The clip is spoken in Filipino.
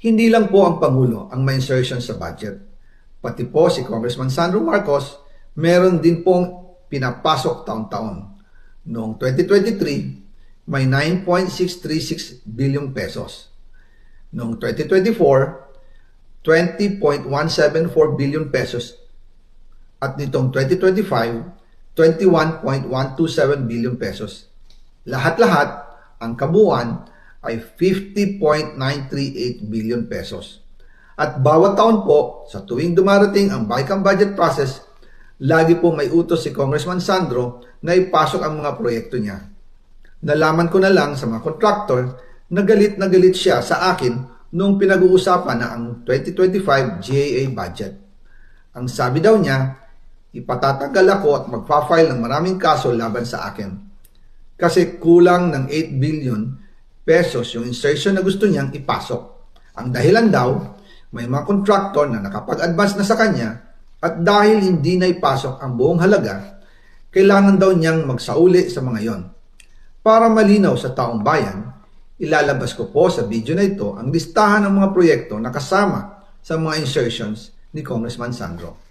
Hindi lang po ang Pangulo ang may insertion sa budget. Pati po si Congressman Sandro Marcos, meron din pong pinapasok taon-taon. Noong 2023, may 9.636 billion pesos. Noong 2024, 20.174 billion pesos. At nitong 2025, 21.127 billion pesos. Lahat-lahat, ang kabuuan ay 50.938 billion pesos. At bawat taon po, sa tuwing dumarating ang BICAM budget process, lagi po may utos si Congressman Sandro na ipasok ang mga proyekto niya. Nalaman ko na lang sa mga contractor na galit siya sa akin noong pinag-uusapan na ang 2025 GAA budget. Ang sabi daw niya, ipatatanggal ako at magpa-file ng maraming kaso laban sa akin. Kasi kulang ng 8 billion pesos yung insertion na gusto niyang ipasok. Ang dahilan daw, may mga contractor na nakapag-advance na sa kanya at dahil hindi na ipasok ang buong halaga, kailangan daw niyang magsauli sa mga yon. Para malinaw sa taong bayan, ilalabas ko po sa video na ito ang listahan ng mga proyekto na kasama sa mga insertions ni Congressman Sandro.